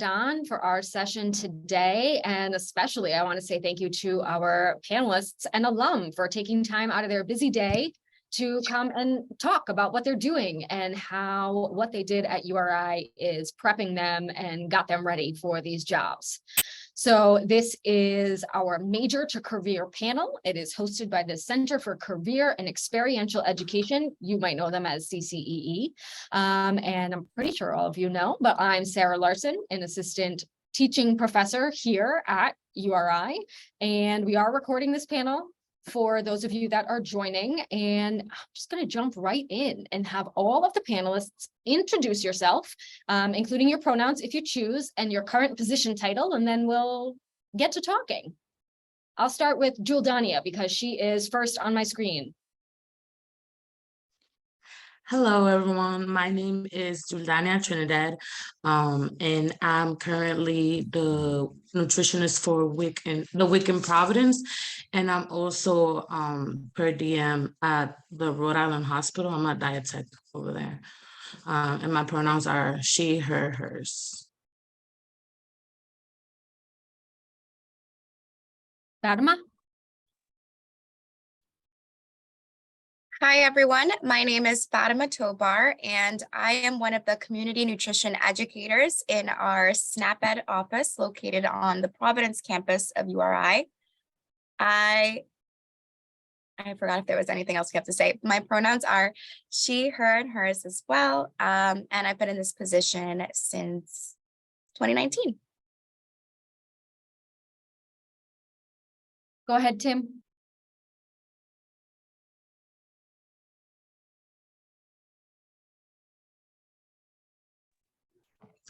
on for our session today. And especially, I want to say thank you to our panelists and alum for taking time out of their busy day to come and talk about what they're doing and how what they did at URI is prepping them and got them ready for these jobs. So this is our Major to Career panel. It is hosted by the Center for Career and Experiential Education. You might know them as CCEE. And I'm pretty sure all of you know, but I'm Sarah Larson, an assistant teaching professor here at URI. And we are recording this panel for those of you that are joining, and I'm just going to jump right in and have all of the panelists introduce yourself, including your pronouns if you choose, and your current position title, and then we'll get to talking. I'll start with Juldania because she is first on my screen. Hello, everyone. My name is Juldania Trinidad, and I'm currently the nutritionist for the WIC in Providence, and I'm also per diem at the Rhode Island Hospital. I'm a dietitian over there, and my pronouns are she, her, hers. Fatima? Hi, everyone. My name is Fatima Tobar, and I am one of the community nutrition educators in our SNAP-Ed office located on the Providence campus of URI. I forgot if there was anything else you have to say. My pronouns are she, her, and hers as well. And I've been in this position since 2019. Go ahead, Tim.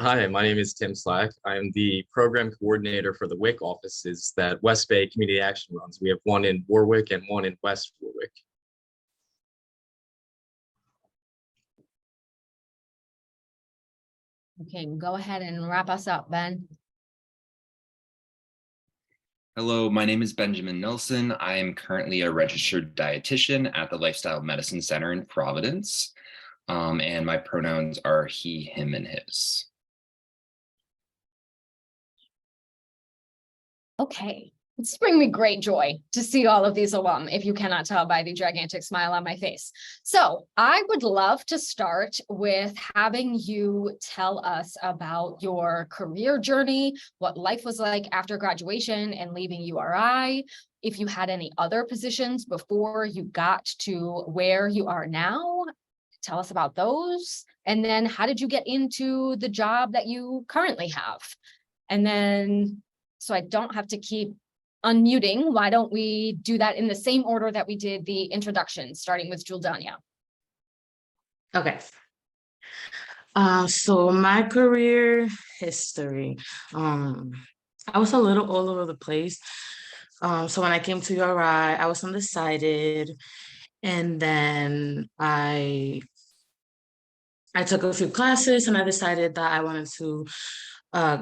Hi, my name is Tim Slack. I am the program coordinator for the WIC offices that West Bay Community Action runs. We have one in Warwick and one in West Warwick. Okay, go ahead and wrap us up, Ben. Hello, my name is Benjamin Nilsson. I am currently a registered dietitian at the Lifestyle Medicine Center in Providence, and my pronouns are he, him, and his. Okay, it's bringing me great joy to see all of these alum, if you cannot tell by the gigantic smile on my face. So I would love to start with having you tell us about your career journey, what life was like after graduation and leaving URI, if you had any other positions before you got to where you are now. Tell us about those. And then how did you get into the job that you currently have? And then, so I don't have to keep unmuting, why don't we do that in the same order that we did the introduction, starting with Juldania? Okay. So my career history, I was a little all over the place. So when I came to URI, I was undecided, and then I took a few classes, and I decided that I wanted to I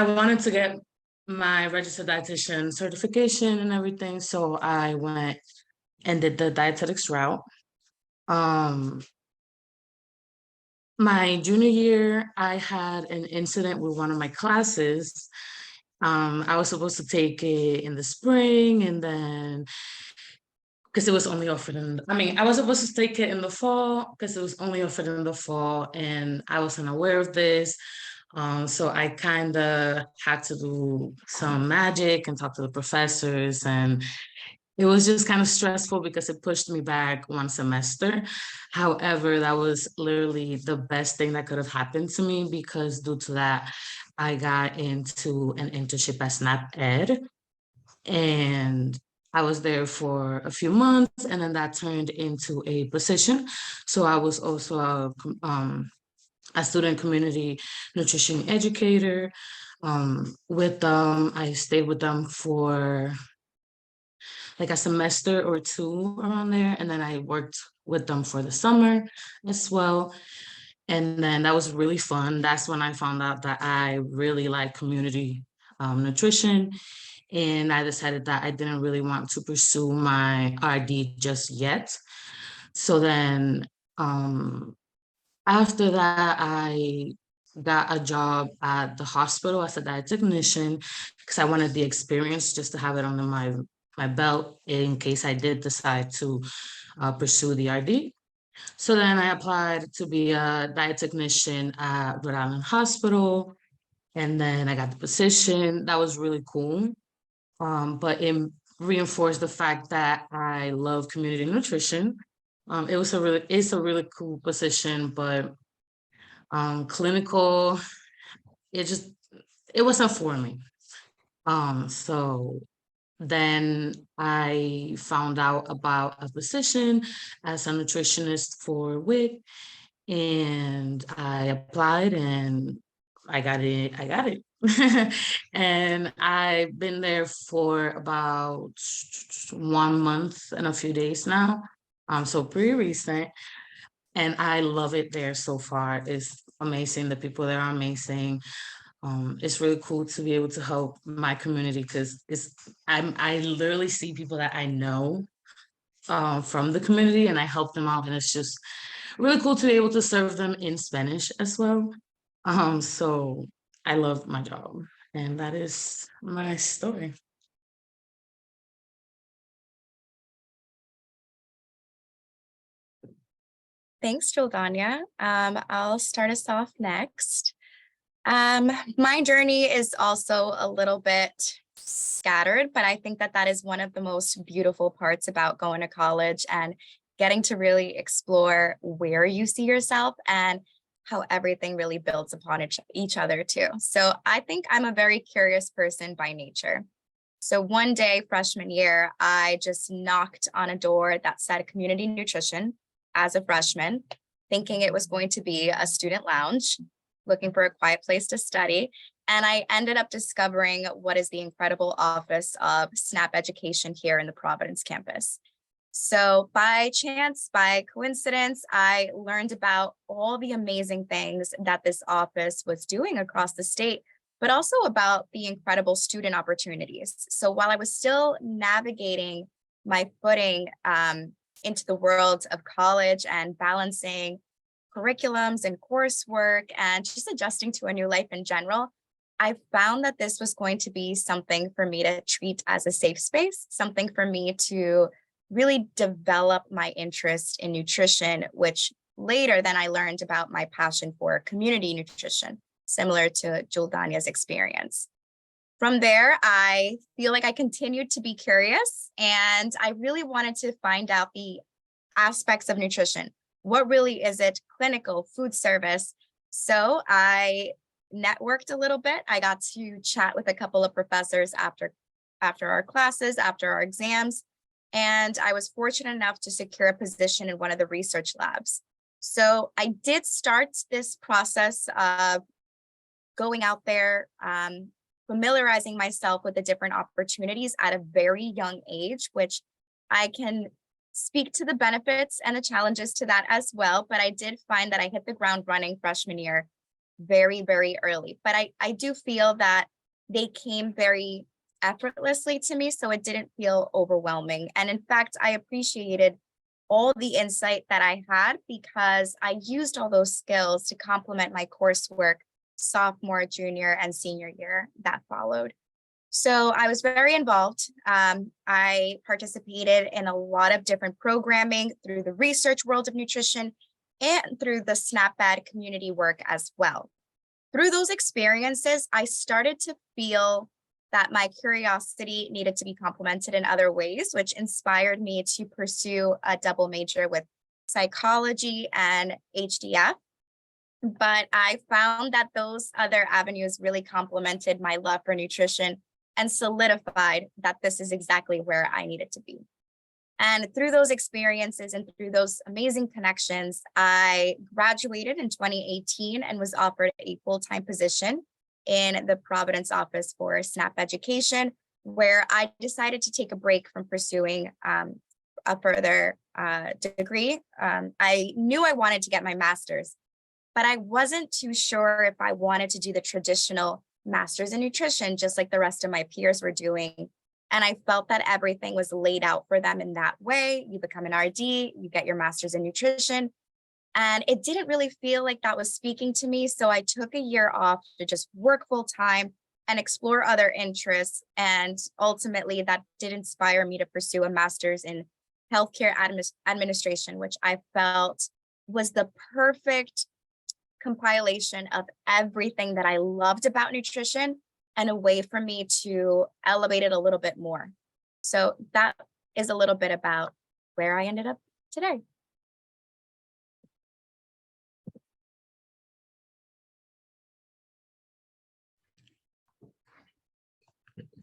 wanted to get my registered dietitian certification and everything. So I went and did the dietetics route. My junior year, I had an incident with one of my classes. I was supposed to take it in the spring, and then because it was only offered I was supposed to take it in the fall because it was only offered in the fall, and I wasn't aware of this. So I kind of had to do some magic and talk to the professors, and it was just kind of stressful because it pushed me back one semester. However, that was literally the best thing that could have happened to me, because due to that, I got into an internship at SNAP-Ed, and I was there for a few months, and then that turned into a position. So I was also a student community nutrition educator. With them, I stayed with them for like a semester or two around there, and then I worked with them for the summer as well. And then that was really fun. That's when I found out that I really like community nutrition. And I decided that I didn't really want to pursue my RD just yet. So then after that, I got a job at the hospital as a diet technician because I wanted the experience just to have it under my belt in case I did decide to pursue the RD. So then I applied to be a diet technician at Rhode Island Hospital, and then I got the position. That was really cool. But it reinforced the fact that I love community nutrition. It's a really cool position, but clinical, it just, it wasn't for me. So then I found out about a position as a nutritionist for WIC, and I applied and I got it. And I've been there for about 1 month and a few days now. So pretty recent. And I love it there so far. It's amazing. The people there are amazing. It's really cool to be able to help my community because I literally see people that I know from the community, and I help them out, and it's just really cool to be able to serve them in Spanish as well. So I love my job, and that is my story. Thanks, Jordania. I'll start us off next. My journey is also a little bit scattered, but I think that that is one of the most beautiful parts about going to college and getting to really explore where you see yourself and how everything really builds upon each other too. So I think I'm a very curious person by nature. So one day, freshman year, I just knocked on a door that said community nutrition as a freshman, thinking it was going to be a student lounge, looking for a quiet place to study. And I ended up discovering what is the incredible office of SNAP education here in the Providence campus. So by chance, by coincidence, I learned about all the amazing things that this office was doing across the state, but also about the incredible student opportunities. So while I was still navigating my footing into the world of college and balancing curriculums and coursework and just adjusting to a new life in general, I found that this was going to be something for me to treat as a safe space, something for me to really develop my interest in nutrition, which later then I learned about my passion for community nutrition, similar to Jordania's experience. From there, I feel like I continued to be curious, and I really wanted to find out the aspects of nutrition. What really is it? Clinical, food service. So I networked a little bit. I got to chat with a couple of professors after our classes, after our exams, and I was fortunate enough to secure a position in one of the research labs. So I did start this process of going out there, familiarizing myself with the different opportunities at a very young age, which I can speak to the benefits and the challenges to that as well. But I did find that I hit the ground running freshman year very, very early. But I do feel that they came very effortlessly to me, so it didn't feel overwhelming. And in fact, I appreciated all the insight that I had because I used all those skills to complement my coursework sophomore, junior, and senior year that followed. So I was very involved. I participated in a lot of different programming through the research world of nutrition and through the SNAP-Ed community work as well. Through those experiences, I started to feel that my curiosity needed to be complemented in other ways, which inspired me to pursue a double major with psychology and HDF. But I found that those other avenues really complemented my love for nutrition and solidified that this is exactly where I needed to be. And through those experiences and through those amazing connections, I graduated in 2018 and was offered a full-time position in the Providence office for SNAP education, where I decided to take a break from pursuing a further degree. I knew I wanted to get my master's, but I wasn't too sure if I wanted to do the traditional master's in nutrition, just like the rest of my peers were doing. And I felt that everything was laid out for them in that way. You become an RD, you get your master's in nutrition. And it didn't really feel like that was speaking to me. So I took a year off to just work full time and explore other interests. And ultimately, that did inspire me to pursue a master's in healthcare administration, which I felt was the perfect compilation of everything that I loved about nutrition and a way for me to elevate it a little bit more. So that is a little bit about where I ended up today.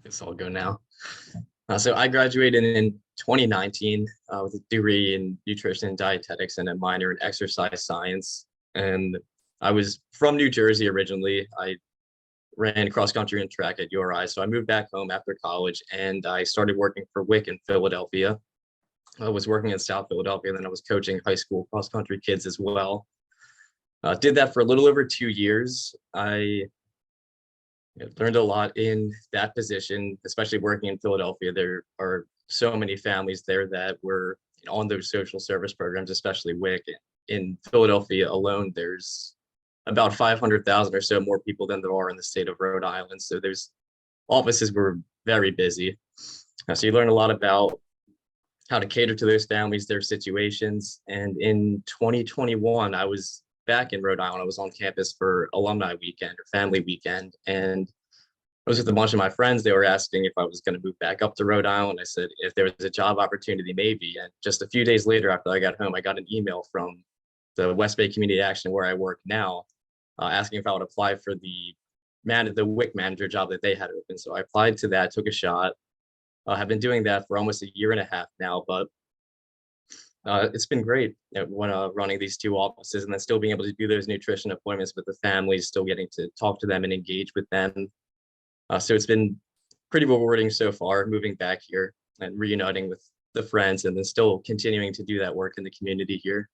Guess I'll go now. So I graduated in 2019 with a degree in nutrition and dietetics and a minor in exercise science. And I was from New Jersey originally. I ran cross country and track at URI. So I moved back home after college and I started working for WIC in Philadelphia. I was working in South Philadelphia, and then I was coaching high school cross country kids as well. Did that for a little over 2 years. I learned a lot in that position, especially working in Philadelphia. There are so many families there that were on those social service programs, especially WIC. In Philadelphia alone, there's about 500,000 or so more people than there are in the state of Rhode Island. So there's offices were very busy. So you learn a lot about how to cater to those families, their situations. And in 2021, I was back in Rhode Island. I was on campus for alumni weekend or family weekend. And I was with a bunch of my friends. They were asking if I was going to move back up to Rhode Island. I said, if there was a job opportunity, maybe. And just a few days later, after I got home, I got an email from the West Bay Community Action where I work now, asking if I would apply for the WIC manager job that they had open. So I applied to that, took a shot. I've been doing that for almost a year and a half now, but it's been great when running these two offices and then still being able to do those nutrition appointments with the families, still getting to talk to them and engage with them. So it's been pretty rewarding so far, moving back here and reuniting with the friends and then still continuing to do that work in the community here.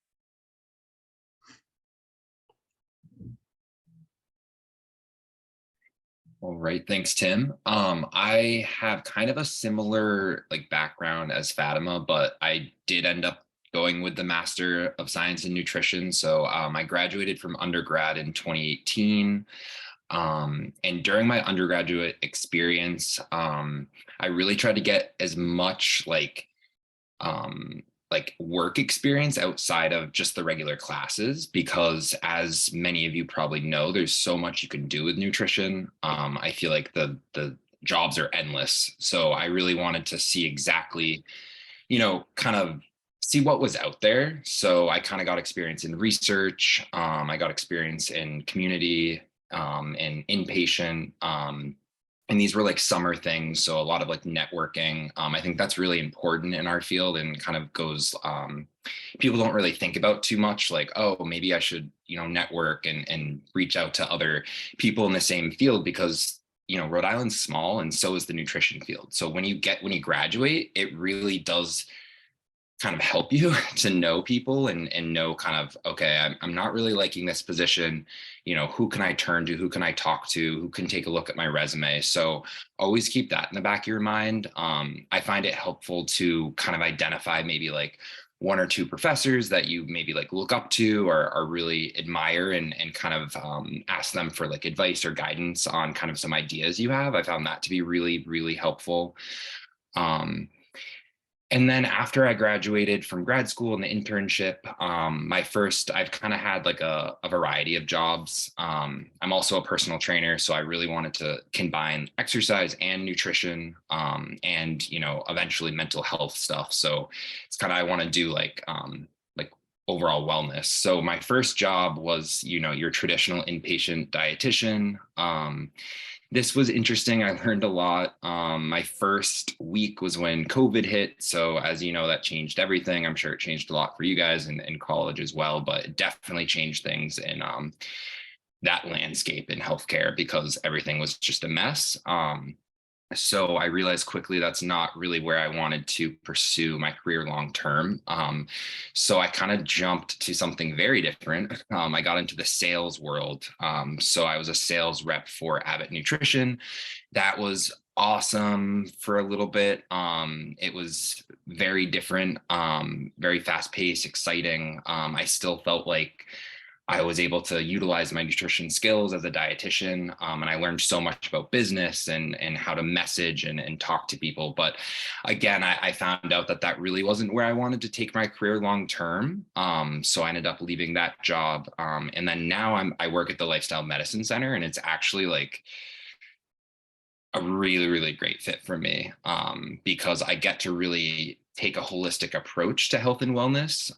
All right, thanks, Tim. I have kind of a similar background as Fatima, but I did end up going with the Master of Science in Nutrition. So I graduated from undergrad in 2018. And during my undergraduate experience, I really tried to get as much work experience outside of just the regular classes, because as many of you probably know, there's so much you can do with nutrition. I feel like the jobs are endless. So I really wanted to see exactly, kind of see what was out there. So I kind of got experience in research. I got experience in community and inpatient. And these were summer things. So a lot of networking. I think that's really important in our field and kind of goes, people don't really think about too much, oh, maybe I should, network and reach out to other people in the same field, because, Rhode Island's small and so is the nutrition field. So when you graduate, it really does kind of help you to know people and know kind of, okay, I'm not really liking this position. Who can I turn to? Who can I talk to? Who can take a look at my resume? So always keep that in the back of your mind. I find it helpful to kind of identify maybe one or two professors that you maybe look up to or really admire and kind of ask them for advice or guidance on kind of some ideas you have. I found that to be really, really helpful. And then after I graduated from grad school and the internship, I've kind of had a variety of jobs. I'm also a personal trainer, so I really wanted to combine exercise and nutrition, and eventually mental health stuff. So it's kind of, I want to do overall wellness. So my first job was, your traditional inpatient dietitian. This was interesting. I learned a lot. My first week was when COVID hit. So as you know, that changed everything. I'm sure it changed a lot for you guys in college as well, but it definitely changed things in that landscape in healthcare, because everything was just a mess. So I realized quickly that's not really where I wanted to pursue my career long term. So I kind of jumped to something very different. I got into the sales world. So I was a sales rep for Abbott Nutrition. That was awesome for a little bit. It was very different, very fast paced, exciting. I still felt like I was able to utilize my nutrition skills as a dietitian, and I learned so much about business and how to message and talk to people. But again, I found out that that really wasn't where I wanted to take my career long term. So I ended up leaving that job, and then now I work at the Lifestyle Medicine Center, and it's actually like a really, really great fit for me, because I get to really take a holistic approach to health and wellness.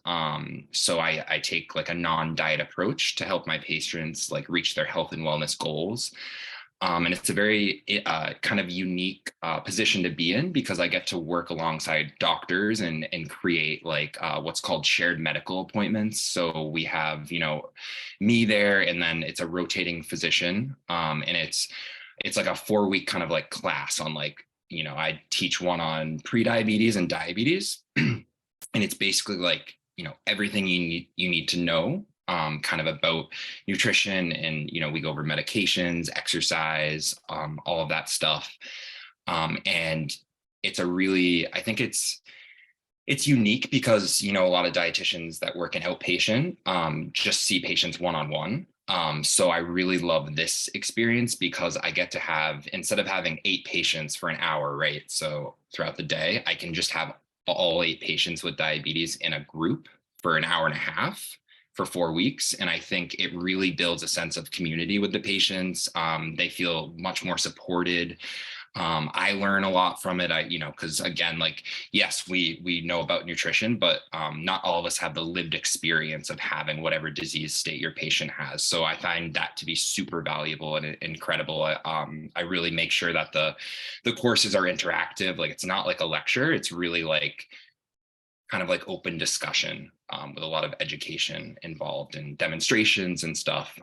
So I take like a non-diet approach to help my patients like reach their health and wellness goals. And it's a very kind of unique position to be in, because I get to work alongside doctors and create like what's called shared medical appointments. So we have, you know, me there, and then it's a rotating physician, and it's like a 4-week kind of like class on like, you know, I teach one on pre-diabetes and diabetes. And it's basically like, you know, everything you need to know kind of about nutrition. And, you know, we go over medications, exercise, all of that stuff. And it's a really, I think it's unique because, you know, a lot of dietitians that work in outpatient just see patients one-on-one. So I really love this experience because I get to have, instead of having 8 patients for an hour, right? So throughout the day, I can just have all 8 patients with diabetes in a group for an hour and a half for 4 weeks. And I think it really builds a sense of community with the patients. They feel much more supported. I learn a lot from it. You know, because again, like, yes, we know about nutrition, but not all of us have the lived experience of having whatever disease state your patient has. So I find that to be super valuable and incredible. I really make sure that the courses are interactive. Like, it's not like a lecture. It's really like kind of like open discussion with a lot of education involved and demonstrations and stuff.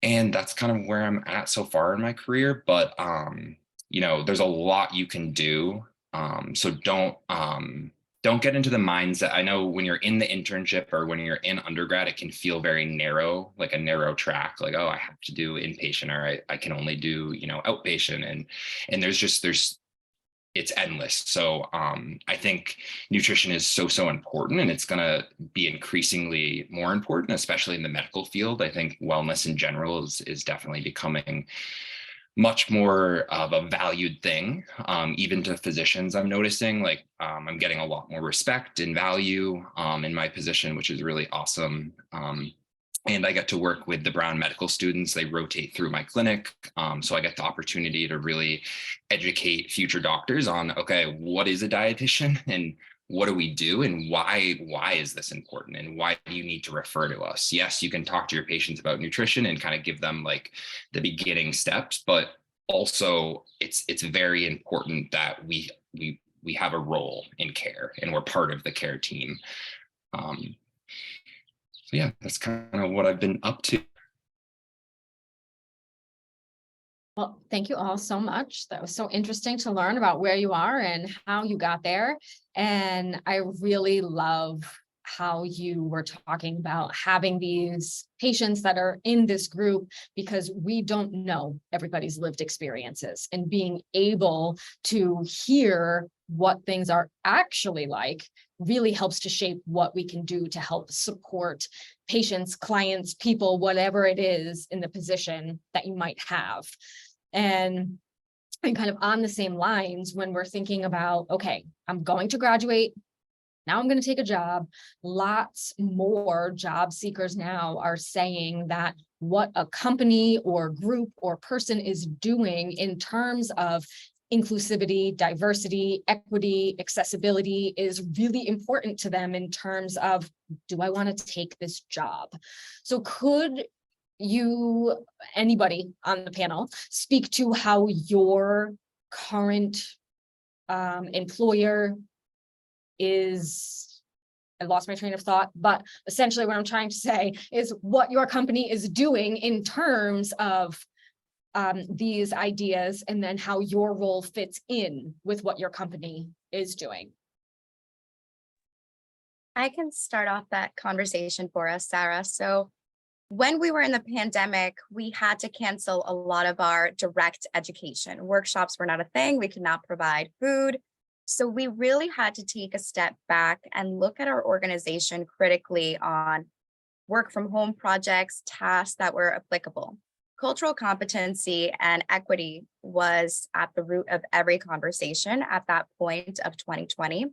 And that's kind of where I'm at so far in my career. But, you know, there's a lot you can do. So don't get into the mindset. I know when you're in the internship or when you're in undergrad, it can feel very narrow, like a narrow track, like, oh, I have to do inpatient, or I can only do, you know, outpatient. And it's endless. So I think nutrition is so important, and it's going to be increasingly more important, especially in the medical field. I think wellness in general is definitely becoming much more of a valued thing. Even to physicians, I'm noticing like I'm getting a lot more respect and value in my position, which is really awesome. And I get to work with the Brown medical students. They rotate through my clinic. So I get the opportunity to really educate future doctors on, okay, what is a dietitian and what do we do and why is this important and why do you need to refer to us? Yes, you can talk to your patients about nutrition and kind of give them like the beginning steps, but also it's very important that we have a role in care and we're part of the care team. So yeah, that's kind of what I've been up to. Well, thank you all so much. That was so interesting to learn about where you are and how you got there. And I really love how you were talking about having these patients that are in this group, because we don't know everybody's lived experiences, and being able to hear what things are actually like really helps to shape what we can do to help support patients, clients, people, whatever it is in the position that you might have. And kind of on the same lines, when we're thinking about, okay, I'm going to graduate, now I'm going to take a job. Lots more job seekers now are saying that what a company or group or person is doing in terms of inclusivity, diversity, equity, accessibility is really important to them in terms of, do I want to take this job? So could you, anybody on the panel, speak to how your current employer is, I lost my train of thought, but essentially what I'm trying to say is what your company is doing in terms of these ideas, and then how your role fits in with what your company is doing. I can start off that conversation for us, Sarah. So when we were in the pandemic, we had to cancel a lot of our direct education. Workshops were not a thing. We could not provide food. So we really had to take a step back and look at our organization critically on work from home projects, tasks that were applicable. Cultural competency and equity was at the root of every conversation at that point of 2020.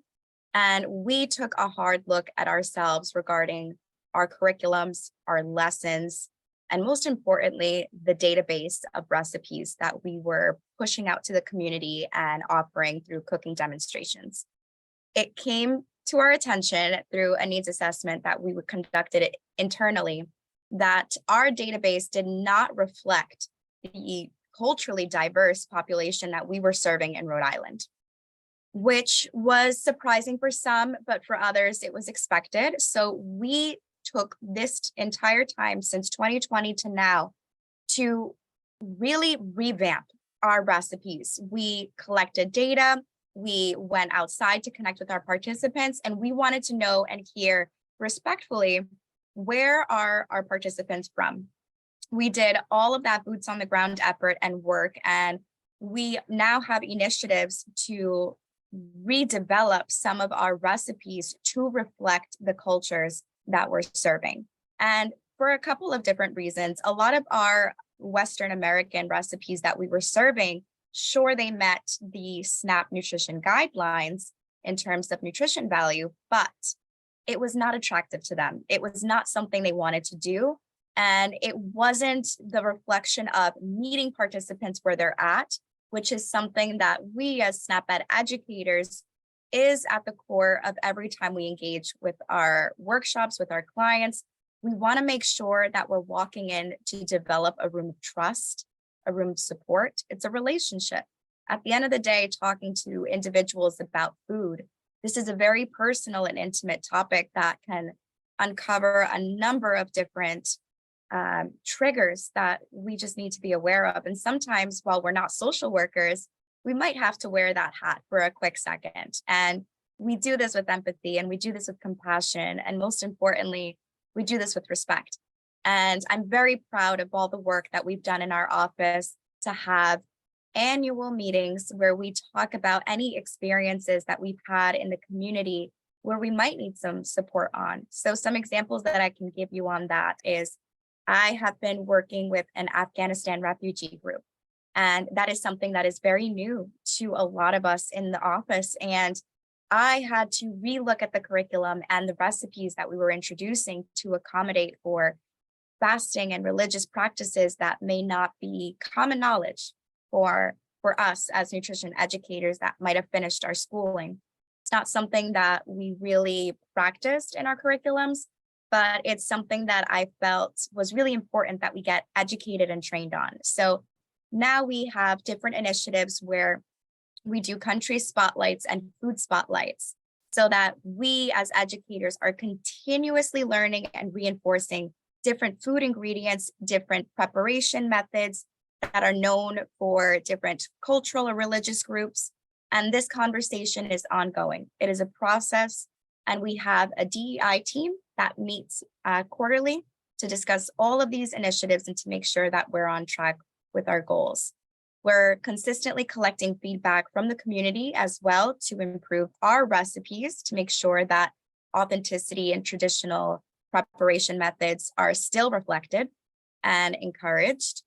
And we took a hard look at ourselves regarding our curriculums, our lessons, and most importantly, the database of recipes that we were pushing out to the community and offering through cooking demonstrations. It came to our attention through a needs assessment that we conducted it internally that our database did not reflect the culturally diverse population that we were serving in Rhode Island, which was surprising for some, but for others, it was expected. So we took this entire time since 2020 to now to really revamp our recipes. We collected data, we went outside to connect with our participants, and we wanted to know and hear respectfully, where are our participants from? We did all of that boots on the ground effort and work, and we now have initiatives to redevelop some of our recipes to reflect the cultures that we're serving. And for a couple of different reasons, a lot of our Western American recipes that we were serving, sure, they met the SNAP nutrition guidelines in terms of nutrition value, but it was not attractive to them. It was not something they wanted to do. And it wasn't the reflection of meeting participants where they're at, which is something that we as SNAP Ed educators is at the core of every time we engage with our workshops, with our clients. We want to make sure that we're walking in to develop a room of trust, a room of support. It's a relationship. At the end of the day, talking to individuals about food, this is a very personal and intimate topic that can uncover a number of different triggers that we just need to be aware of. And sometimes while we're not social workers, we might have to wear that hat for a quick second. And we do this with empathy, and we do this with compassion. And most importantly, we do this with respect. And I'm very proud of all the work that we've done in our office to have annual meetings where we talk about any experiences that we've had in the community where we might need some support on. So some examples that I can give you on that is I have been working with an Afghanistan refugee group. And that is something that is very new to a lot of us in the office. And I had to relook at the curriculum and the recipes that we were introducing to accommodate for fasting and religious practices that may not be common knowledge for us as nutrition educators that might have finished our schooling. It's not something that we really practiced in our curriculums, but it's something that I felt was really important that we get educated and trained on. So now we have different initiatives where we do country spotlights and food spotlights so that we as educators are continuously learning and reinforcing different food ingredients, different preparation methods that are known for different cultural or religious groups. And this conversation is ongoing. It is a process, and we have a DEI team that meets quarterly to discuss all of these initiatives and to make sure that we're on track with our goals. We're consistently collecting feedback from the community as well to improve our recipes to make sure that authenticity and traditional preparation methods are still reflected and encouraged.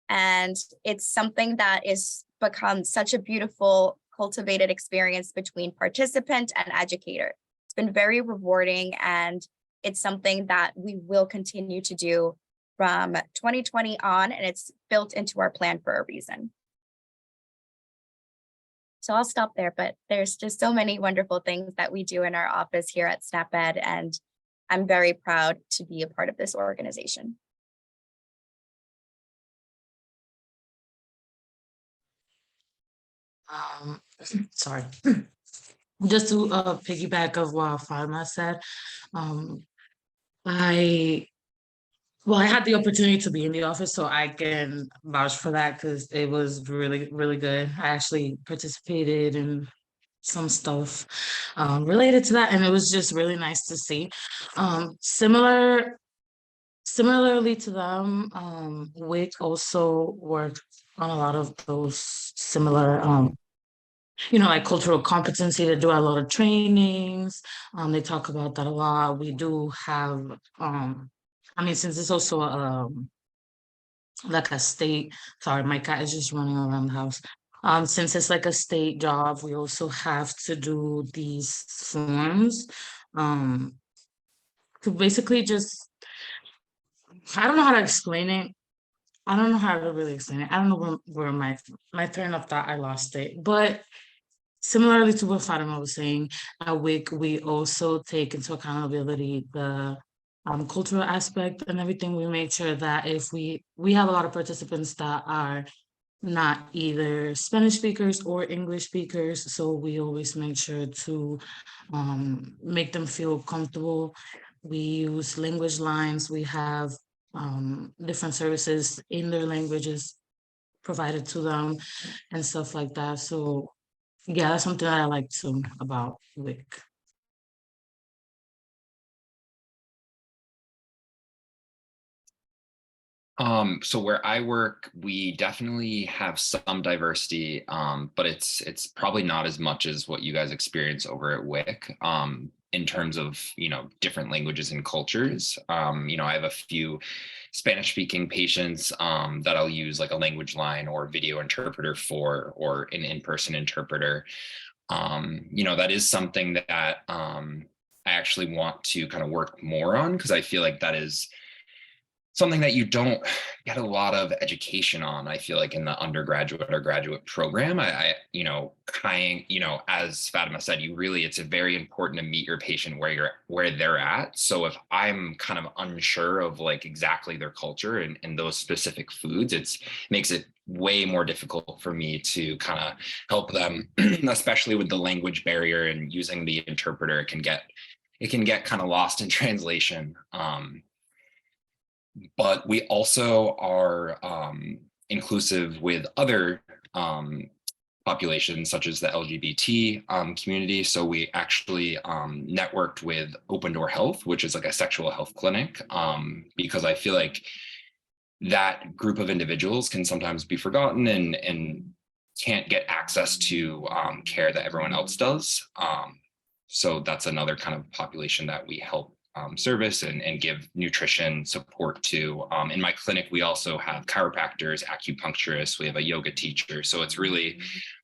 And it's something that is become such a beautiful cultivated experience between participant and educator. It's been very rewarding, and it's something that we will continue to do from 2020 on, and it's built into our plan for a reason. So I'll stop there, but there's just so many wonderful things that we do in our office here at SNAP Ed, and I'm very proud to be a part of this organization. Sorry. Just to piggyback of what Fatima said, I had the opportunity to be in the office, so I can vouch for that because it was really, really good. I actually participated in some stuff related to that, and it was just really nice to see. Similar Similarly to them, WIC also worked on a lot of those similar, like cultural competency. They do a lot of trainings. They talk about that a lot. We do have, since it's also like a state, sorry, my cat is just running around the house. Since it's like a state job, we also have to do these forms. To basically just, I don't know how to explain it. I don't know how to really explain it. I don't know where my train of thought, I lost it. But similarly to what Fatima was saying, at WIC, we also take into accountability the cultural aspect and everything. We make sure that if we have a lot of participants that are not either Spanish speakers or English speakers, so we always make sure to make them feel comfortable. We use language lines. We have different services in their languages provided to them and stuff like that. So yeah, that's something that I like too about WIC. So where I work, we definitely have some diversity, but it's probably not as much as what you guys experience over at WIC, in terms of, different languages and cultures. I have a few Spanish speaking patients that I'll use like a language line or video interpreter for, or an in-person interpreter. That is something that I actually want to kind of work more on, because I feel like that is something that you don't get a lot of education on. I feel like in the undergraduate or graduate program, as Fatima said, it's very important to meet your patient where they're at. So if I'm kind of unsure of like exactly their culture and those specific foods, it makes it way more difficult for me to kind of help them, especially with the language barrier and using the interpreter. It can get kind of lost in translation. But we also are inclusive with other populations, such as the LGBT community. So we actually networked with Open Door Health, which is like a sexual health clinic, because I feel like that group of individuals can sometimes be forgotten and can't get access to care that everyone else does. So that's another kind of population that we help service and give nutrition support to. In my clinic, we also have chiropractors, acupuncturists, we have a yoga teacher. So it's really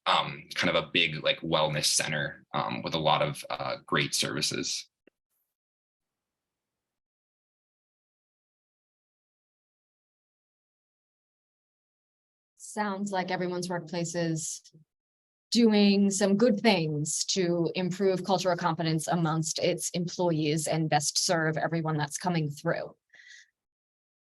kind of a big like wellness center with a lot of great services. Sounds like everyone's workplace is doing some good things to improve cultural competence amongst its employees and best serve everyone that's coming through.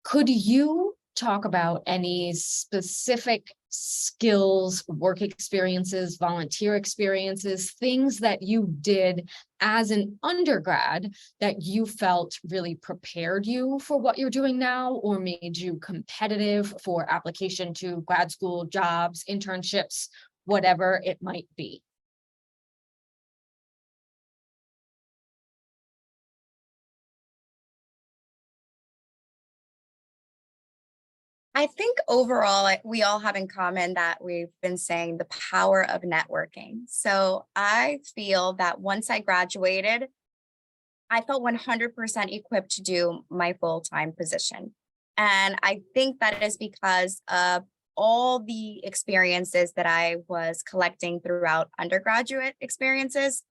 Could you talk about any specific skills, work experiences, volunteer experiences, things that you did as an undergrad that you felt really prepared you for what you're doing now, or made you competitive for application to grad school jobs, internships, whatever it might be? I think overall, we all have in common that we've been saying the power of networking. So I feel that once I graduated, I felt 100% equipped to do my full-time position. And I think that is because of all the experiences that I was collecting throughout undergraduate experiences.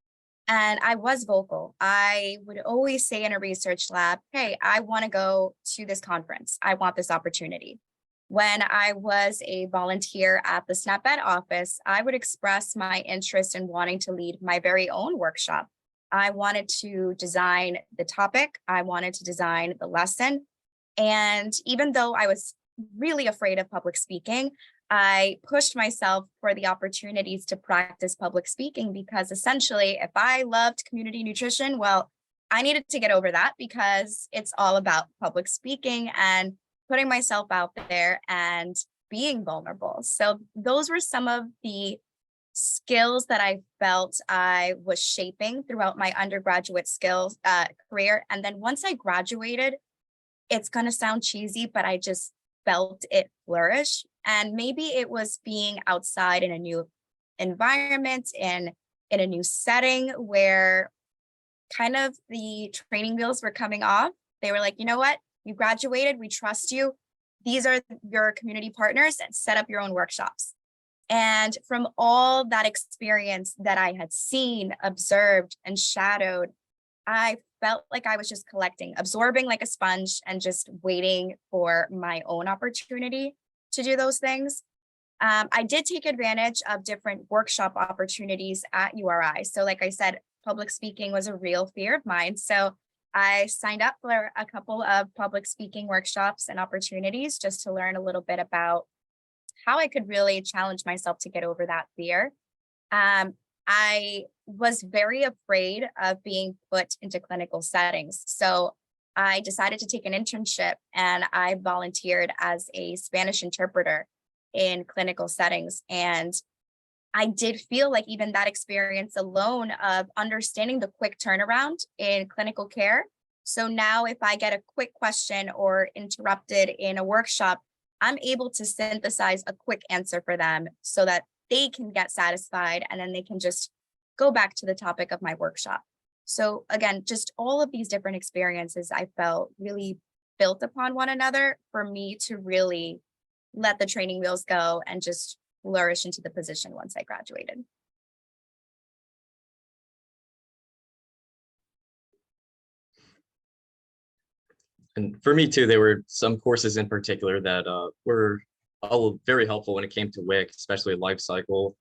And I was vocal. I would always say in a research lab, hey, I want to go to this conference. I want this opportunity. When I was a volunteer at the SNAP-Ed office, I would express my interest in wanting to lead my very own workshop. I wanted to design the topic. I wanted to design the lesson. And even though I was really afraid of public speaking, I pushed myself for the opportunities to practice public speaking, because essentially, if I loved community nutrition, well, I needed to get over that, because it's all about public speaking and putting myself out there and being vulnerable. So those were some of the skills that I felt I was shaping throughout my undergraduate career. And then once I graduated, it's going to sound cheesy, but I just felt it flourish. And maybe it was being outside in a new environment, in a new setting where kind of the training wheels were coming off. They were like, you know what? You graduated, we trust you. These are your community partners, and set up your own workshops. And from all that experience that I had seen, observed, and shadowed, I felt like I was just collecting, absorbing like a sponge, and just waiting for my own opportunity to do those things. I did take advantage of different workshop opportunities at URI. So like I said, public speaking was a real fear of mine. So I signed up for a couple of public speaking workshops and opportunities just to learn a little bit about how I could really challenge myself to get over that fear. I was very afraid of being put into clinical settings. So I decided to take an internship, and I volunteered as a Spanish interpreter in clinical settings. And I did feel like even that experience alone of understanding the quick turnaround in clinical care. So now if I get a quick question or interrupted in a workshop, I'm able to synthesize a quick answer for them so that they can get satisfied, and then they can just go back to the topic of my workshop. So again, just all of these different experiences I felt really built upon one another for me to really let the training wheels go and just flourish into the position once I graduated. And for me too, there were some courses in particular that were all very helpful when it came to WIC, especially life cycle,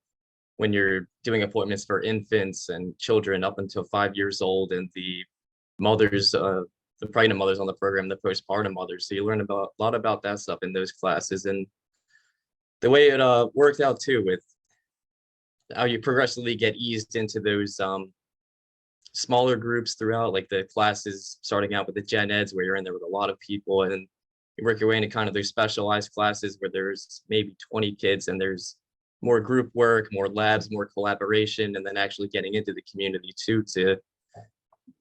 when you're doing appointments for infants and children up until 5 years old, and the mothers, the pregnant mothers on the program, the postpartum mothers. So you learn about a lot about that stuff in those classes, and the way it worked out too with how you progressively get eased into those smaller groups throughout, like the classes starting out with the gen eds where you're in there with a lot of people, and you work your way into kind of those specialized classes where there's maybe 20 kids and there's more group work, more labs, more collaboration, and then actually getting into the community too, to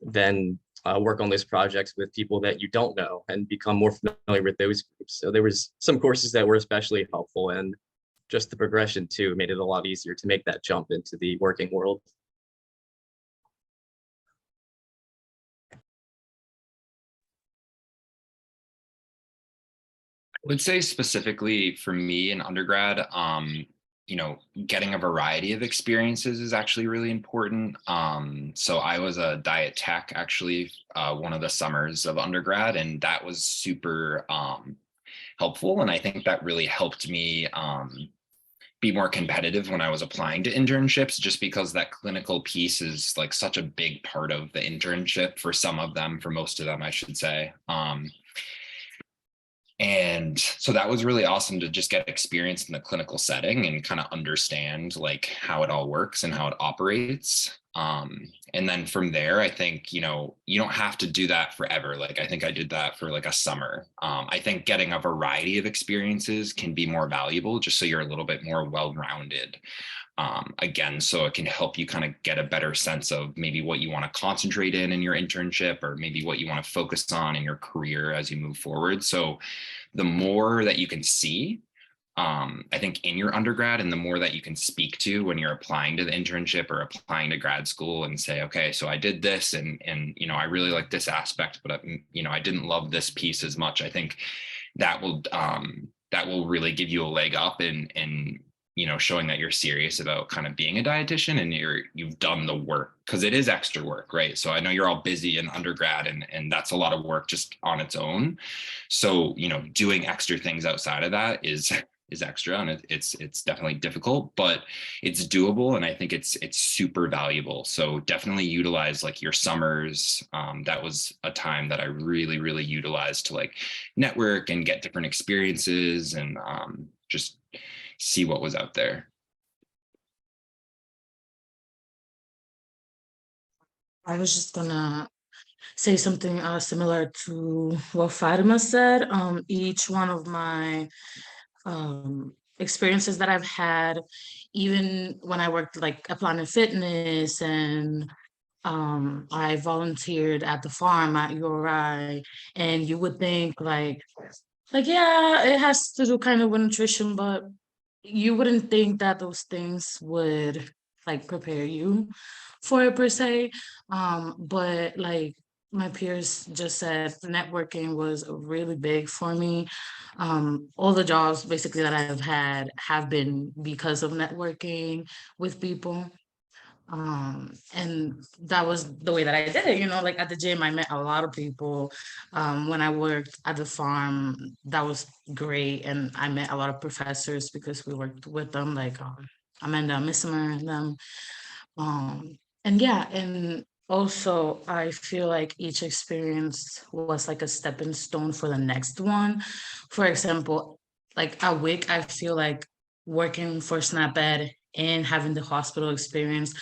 then work on those projects with people that you don't know and become more familiar with those groups. So there was some courses that were especially helpful, and just the progression too made it a lot easier to make that jump into the working world. I would say specifically for me in undergrad, getting a variety of experiences is actually really important. So I was a diet tech actually one of the summers of undergrad, and that was super helpful. And I think that really helped me be more competitive when I was applying to internships, just because that clinical piece is like such a big part of the internship for some of them, for most of them, I should say. And so that was really awesome to just get experience in the clinical setting and kind of understand like how it all works and how it operates. And then from there, I think, you don't have to do that forever. Like, I think I did that for like a summer. I think getting a variety of experiences can be more valuable just so you're a little bit more well-rounded. Again, so it can help you kind of get a better sense of maybe what you want to concentrate in your internship, or maybe what you want to focus on in your career as you move forward. So the more that you can see, I think in your undergrad, and the more that you can speak to when you're applying to the internship or applying to grad school and say, okay, so I did this and I really like this aspect, but I didn't love this piece as much. I think that will really give you a leg up in showing that you're serious about kind of being a dietitian, and you've done the work, because it is extra work, right? So I know you're all busy in undergrad, and that's a lot of work just on its own. So, doing extra things outside of that is extra, and it's definitely difficult, but it's doable. And I think it's super valuable. So definitely utilize like your summers. That was a time that I really, really utilized to like network and get different experiences, and just see what was out there. I was just gonna say something similar to what Fatima said. Each one of my experiences that I've had, even when I worked like applying Fitness and I volunteered at the farm at URI, and you would think like, yeah, it has to do kind of with nutrition, but you wouldn't think that those things would like prepare you for it per se. But like my peers just said, networking was really big for me. All the jobs basically that I've had have been because of networking with people. And that was the way that I did it, like at the gym, I met a lot of people. When I worked at the farm, that was great. And I met a lot of professors because we worked with them, like Amanda Missimer and them. And yeah, and also I feel like each experience was like a stepping stone for the next one. For example, like at WIC, I feel like working for SNAP-Ed and having the hospital experience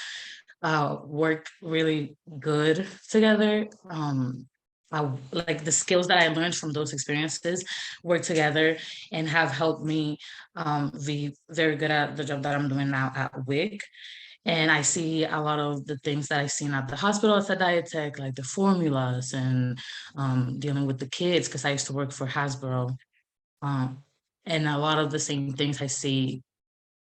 work really good together. Like the skills that I learned from those experiences work together and have helped me be very good at the job that I'm doing now at WIC. And I see a lot of the things that I seen at the hospital as a dietech, like the formulas and dealing with the kids, because I used to work for Hasbro. Um, and a lot of the same things I see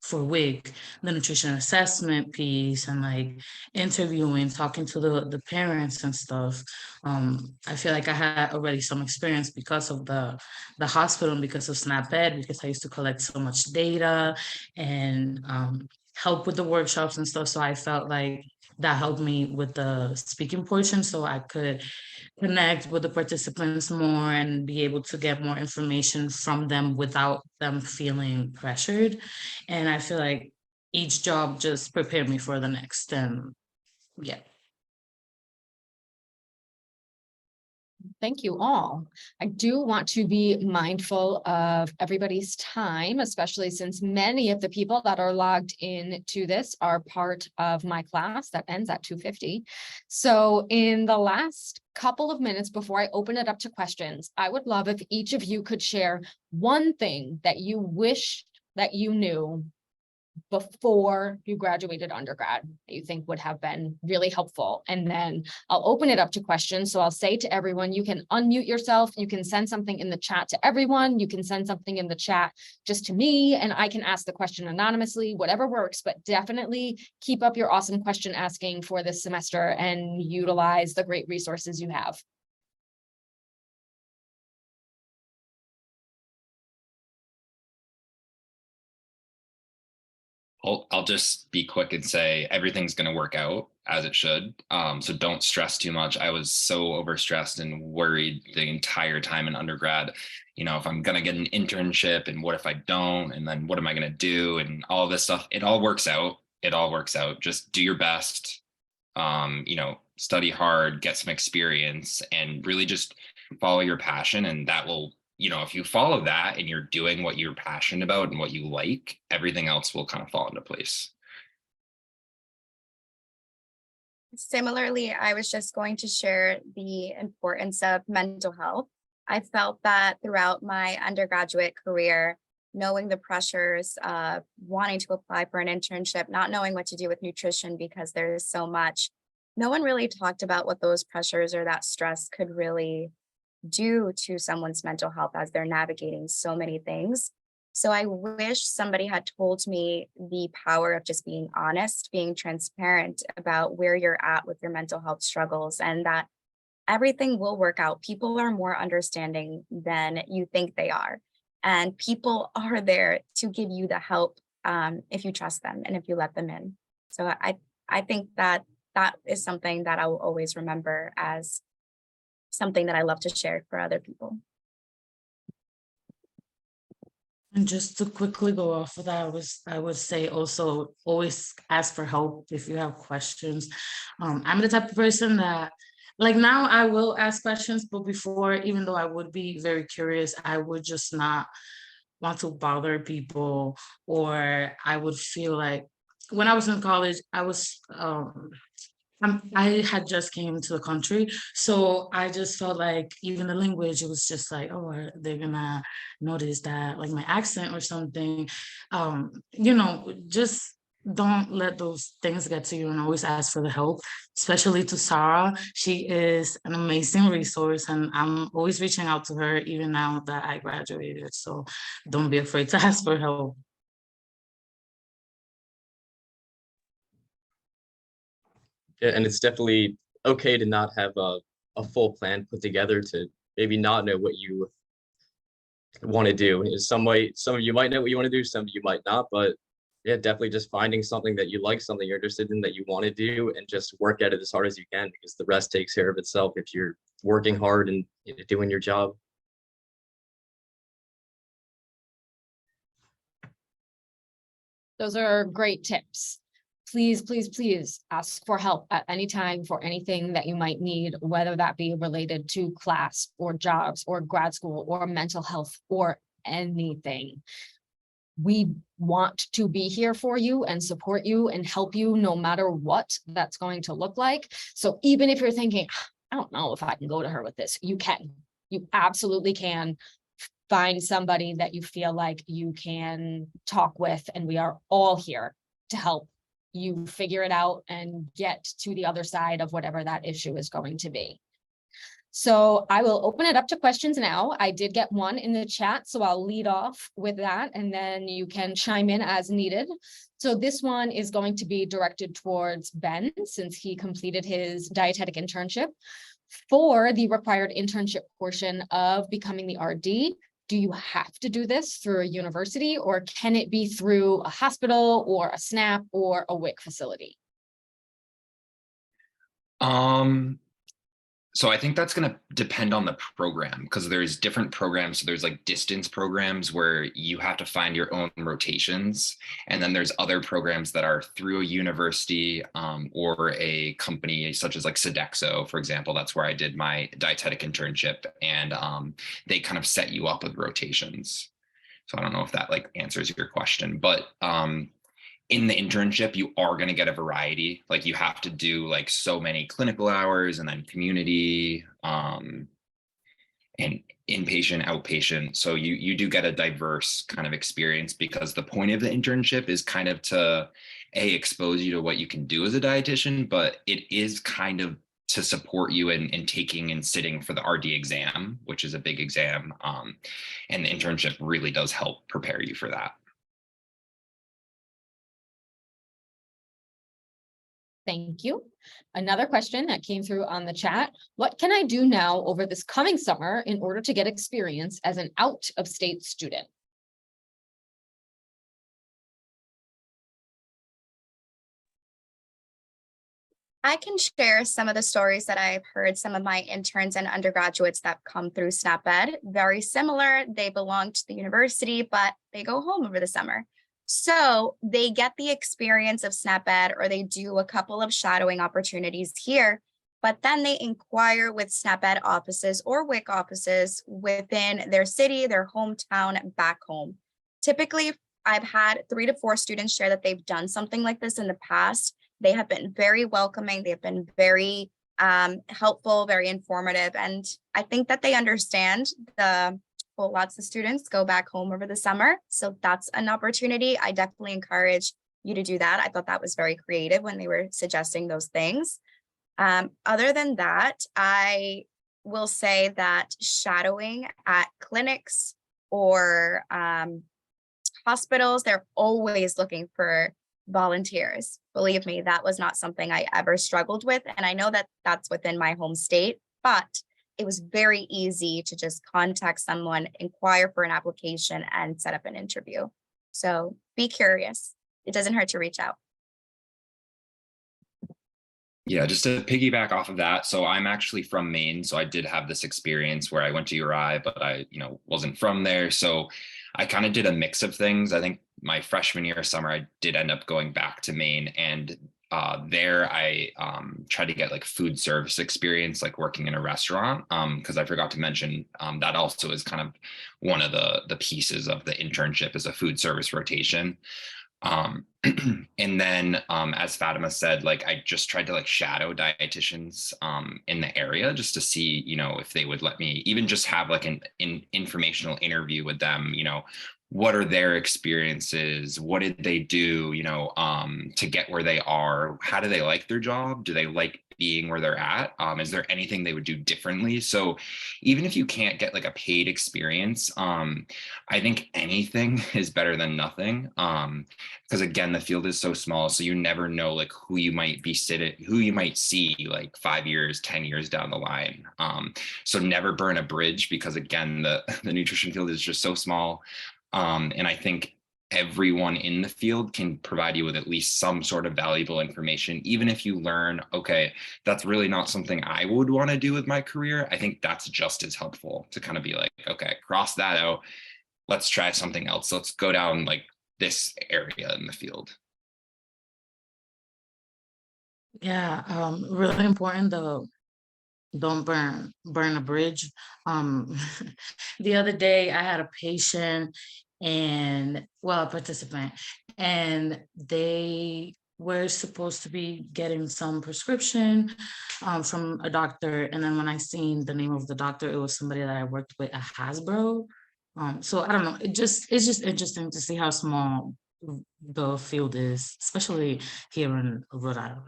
for WIC, the nutrition assessment piece and like interviewing, talking to the parents and stuff. I feel like I had already some experience because of the hospital and because of SNAP-Ed, because I used to collect so much data and help with the workshops and stuff. So I felt like that helped me with the speaking portion so I could connect with the participants more and be able to get more information from them without them feeling pressured. And I feel like each job just prepared me for the next. And yeah. Thank you all. I do want to be mindful of everybody's time, especially since many of the people that are logged in to this are part of my class that ends at 2:50. So in the last couple of minutes before I open it up to questions, I would love if each of you could share one thing that you wish that you knew before you graduated undergrad that you think would have been really helpful. And then I'll open it up to questions. So I'll say to everyone, you can unmute yourself. You can send something in the chat to everyone. You can send something in the chat just to me, and I can ask the question anonymously, whatever works, but definitely keep up your awesome question asking for this semester and utilize the great resources you have. I'll just be quick and say everything's going to work out as it should. So don't stress too much. I was so overstressed and worried the entire time in undergrad. If I'm going to get an internship and what if I don't, and then what am I going to do and all this stuff. It all works out. It all works out. Just do your best. Study hard, get some experience, and really just follow your passion, and that will, if you follow that and you're doing what you're passionate about and what you like, everything else will kind of fall into place. Similarly, I was just going to share the importance of mental health. I felt that throughout my undergraduate career, knowing the pressures of wanting to apply for an internship, not knowing what to do with nutrition because there's so much, no one really talked about what those pressures or that stress could really do to someone's mental health as they're navigating so many things. So I wish somebody had told me the power of just being honest, being transparent about where you're at with your mental health struggles, and that everything will work out. People are more understanding than you think they are. And people are there to give you the help if you trust them and if you let them in. So I think that is something that I will always remember as something that I love to share for other people. And just to quickly go off of that, I would say also always ask for help if you have questions. I'm the type of person that, like, now I will ask questions, but before, even though I would be very curious, I would just not want to bother people, or I would feel like when I was in college, I had just came to the country, so I just felt like even the language, it was just like, oh, they're gonna notice that like my accent or something, just don't let those things get to you, and always ask for the help, especially to Sarah. She is an amazing resource, and I'm always reaching out to her even now that I graduated. So don't be afraid to ask for help. Yeah, and it's definitely okay to not have a full plan put together, to maybe not know what you want to do. Some of you might know what you want to do, some of you might not, but yeah, definitely just finding something that you like, something you're interested in, that you want to do, and just work at it as hard as you can, because the rest takes care of itself if you're working hard and doing your job. Those are great tips. Please, please, please ask for help at any time for anything that you might need, whether that be related to class or jobs or grad school or mental health or anything. We want to be here for you and support you and help you no matter what that's going to look like. So even if you're thinking, I don't know if I can go to her with this, you can. You absolutely can. Find somebody that you feel like you can talk with, and we are all here to help you figure it out and get to the other side of whatever that issue is going to be. So I will open it up to questions now. I did get one in the chat, so I'll lead off with that, and then you can chime in as needed. So this one is going to be directed towards Ben, since he completed his dietetic internship. For the required internship portion of becoming the RD, do you have to do this through a university, or can it be through a hospital or a SNAP or a WIC facility? So I think that's going to depend on the program, because there's different programs. So there's like distance programs where you have to find your own rotations. And then there's other programs that are through a university or a company such as like Sodexo, for example. That's where I did my dietetic internship, and they kind of set you up with rotations. So I don't know if that like answers your question, but in the internship, you are going to get a variety. Like you have to do like so many clinical hours, and then community, and inpatient, outpatient. So you do get a diverse kind of experience, because the point of the internship is kind of to expose you to what you can do as a dietitian, but it is kind of to support you in taking and sitting for the RD exam, which is a big exam. And the internship really does help prepare you for that. Thank you. Another question that came through on the chat: what can I do now over this coming summer in order to get experience as an out-of-state student? I can share some of the stories that I've heard some of my interns and undergraduates that come through SNAP-Ed. Very similar. They belong to the university, but they go home over the summer. So they get the experience of SNAP-Ed, or they do a couple of shadowing opportunities here, but then they inquire with SNAP-Ed offices or WIC offices within their city, their hometown, back home. Typically, I've had 3 to 4 students share that they've done something like this in the past. They have been very welcoming. They've been very helpful, very informative. And I think that they understand lots of students go back home over the summer. So that's an opportunity. I definitely encourage you to do that. I thought that was very creative when they were suggesting those things. Other than that, I will say that shadowing at clinics or hospitals, they're always looking for volunteers. Believe me, that was not something I ever struggled with. And I know that that's within my home state, but it was very easy to just contact someone, inquire for an application, and set up an interview. So be curious. It doesn't hurt to reach out. Yeah, just to piggyback off of that. So I'm actually from Maine. So I did have this experience where I went to URI, but I, wasn't from there. So I kind of did a mix of things. I think my freshman year summer, I did end up going back to Maine, and there I tried to get like food service experience, like working in a restaurant, because I forgot to mention that also is kind of one of the pieces of the internship, is a food service rotation. And then as Fatima said, like I just tried to like shadow dietitians in the area, just to see, if they would let me even just have like an informational interview with them, what are their experiences? What did they do, to get where they are? How do they like their job? Do they like being where they're at? Is there anything they would do differently? So even if you can't get like a paid experience, I think anything is better than nothing. Because again, the field is so small, so you never know like who you might see like 5 years, 10 years down the line. So never burn a bridge, because again, the nutrition field is just so small. And I think everyone in the field can provide you with at least some sort of valuable information. Even if you learn, okay, that's really not something I would want to do with my career, I think that's just as helpful to kind of be like, okay, cross that out. Let's try something else. Let's go down like this area in the field. Yeah, really important though. Don't burn a bridge. The other day I had a patient and a participant, and they were supposed to be getting some prescription from a doctor. And then when I seen the name of the doctor, it was somebody that I worked with at Hasbro. So I don't know. It's just interesting to see how small the field is, especially here in Rhode Island.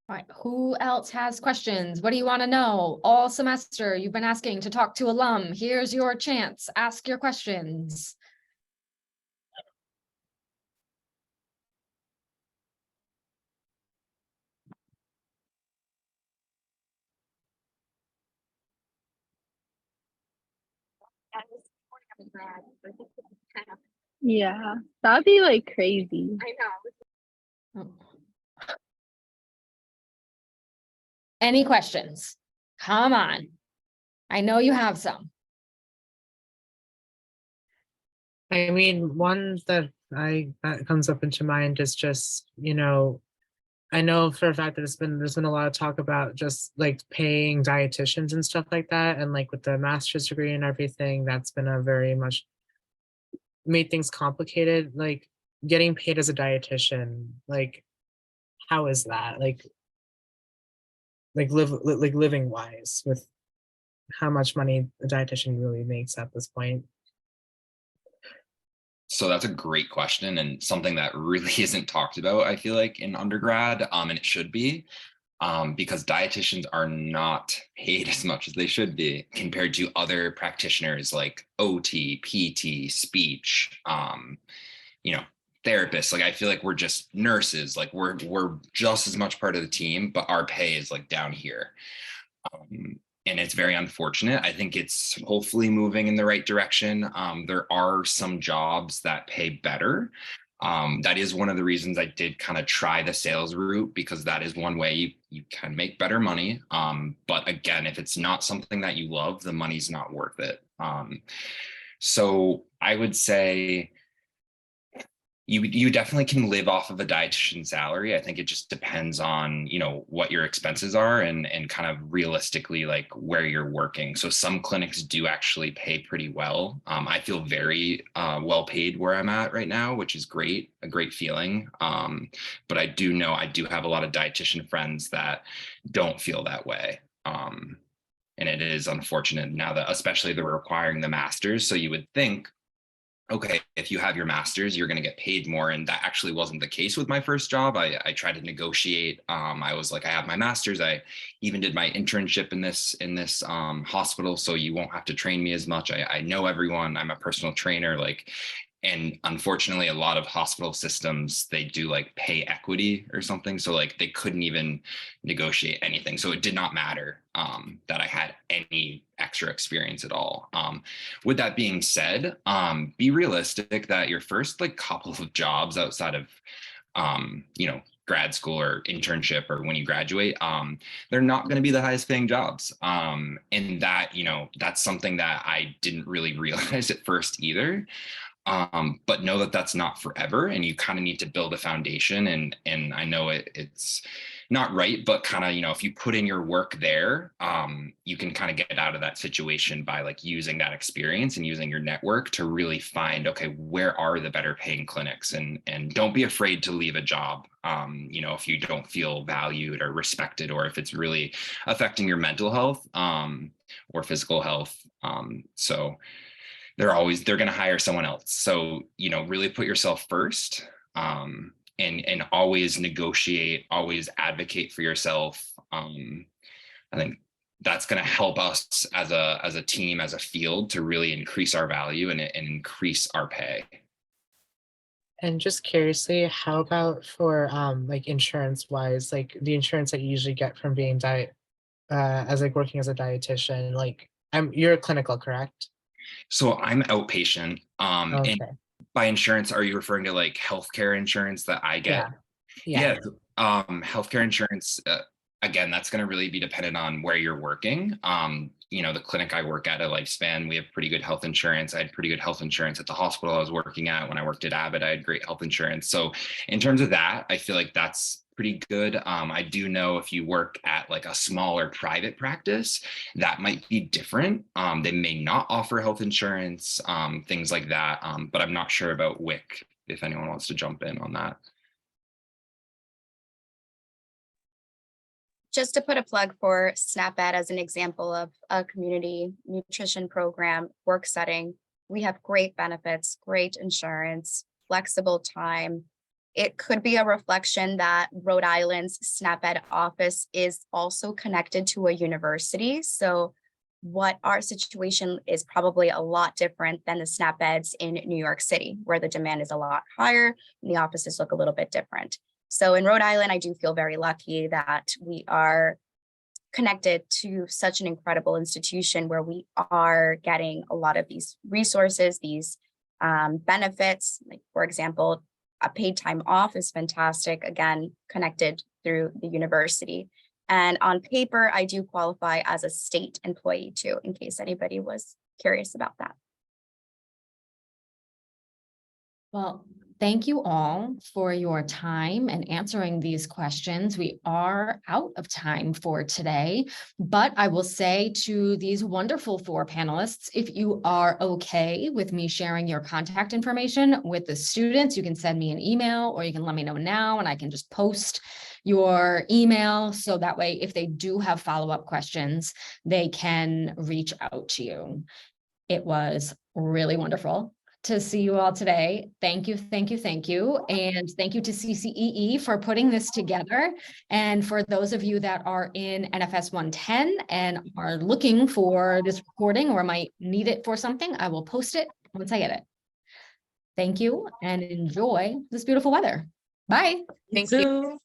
All right, who else has questions? What do you want to know? All semester, you've been asking to talk to alum. Here's your chance. Ask your questions. Yeah, that'd be like crazy. Oh. Any questions? Come on. I know you have some. I mean, one that comes up into mind is just, I know for a fact that there's been a lot of talk about just like paying dietitians and stuff like that. And like with the master's degree and everything, that's been a very much made things complicated. Like getting paid as a dietitian, like how is that? Like living wise, with how much money a dietitian really makes at this point. So that's a great question, and something that really isn't talked about, I feel like, in undergrad, and it should be, because dietitians are not paid as much as they should be compared to other practitioners like OT, PT, speech, therapists. Like I feel like we're just nurses, like we're just as much part of the team, but our pay is like down here. And it's very unfortunate. I think it's hopefully moving in the right direction. There are some jobs that pay better. That is one of the reasons I did kind of try the sales route, because that is one way you can make better money. But again, if it's not something that you love, the money's not worth it. So I would say you definitely can live off of a dietitian salary. I think it just depends on, what your expenses are and kind of realistically like where you're working. So some clinics do actually pay pretty well. I feel very well paid where I'm at right now, which is great, a great feeling. But I do know I do have a lot of dietitian friends that don't feel that way. And it is unfortunate now that especially they're requiring the masters. So you would think, okay, if you have your master's, you're going to get paid more. And that actually wasn't the case with my first job. I tried to negotiate. I was like, I have my master's. I even did my internship in this hospital, so you won't have to train me as much. I know everyone. I'm a personal trainer. And unfortunately, a lot of hospital systems, they do like pay equity or something. So like they couldn't even negotiate anything. So it did not matter that I had any extra experience at all. With that being said, be realistic that your first like couple of jobs outside of, grad school or internship or when you graduate, they're not going to be the highest paying jobs. And that, that's something that I didn't really realize at first either. But know that that's not forever, and you kind of need to build a foundation. And I know it's not right, but kind of, you know, if you put in your work there, you can kind of get out of that situation by like using that experience and using your network to really find, okay, where are the better paying clinics, and don't be afraid to leave a job. You know, if you don't feel valued or respected, or if it's really affecting your mental health, or physical health. So they're going to hire someone else. So, you know, really put yourself first. And always negotiate, always advocate for yourself. I think that's going to help us as a team, as a field, to really increase our value and increase our pay. And just curiously, how about for like insurance wise, like the insurance that you usually get from being as like working as a dietitian, like you're clinical, correct? So I'm outpatient. And Okay. by insurance, are you referring to like healthcare insurance that I get? Yeah. Healthcare insurance, again, that's going to really be dependent on where you're working. You know, the clinic I work at Lifespan, we have pretty good health insurance. I had pretty good health insurance at the hospital I was working at. When I worked at Abbott, I had great health insurance. So in terms of that, I feel like that's pretty good. I do know if you work at like a smaller private practice, that might be different. They may not offer health insurance, things like that. But I'm not sure about WIC, if anyone wants to jump in on that. Just to put a plug for SNAP-Ed as an example of a community nutrition program work setting, we have great benefits, great insurance, flexible time. It could be a reflection that Rhode Island's SNAP-Ed office is also connected to a university. So what our situation is probably a lot different than the SNAP-Eds in New York City, where the demand is a lot higher and the offices look a little bit different. So in Rhode Island, I do feel very lucky that we are connected to such an incredible institution where we are getting a lot of these resources, these benefits. Like, for example, a paid time off is fantastic, again, connected through the university. And on paper, I do qualify as a state employee too, in case anybody was curious about that. Well, thank you all for your time and answering these questions. We are out of time for today, but I will say to these wonderful 4 panelists, if you are okay with me sharing your contact information with the students, you can send me an email or you can let me know now and I can just post your email. So that way, if they do have follow-up questions, they can reach out to you. It was really wonderful to see you all today. Thank you, thank you, thank you. And thank you to CCEE for putting this together. And for those of you that are in NFS 110 and are looking for this recording or might need it for something, I will post it once I get it. Thank you and enjoy this beautiful weather. Bye. Thank you.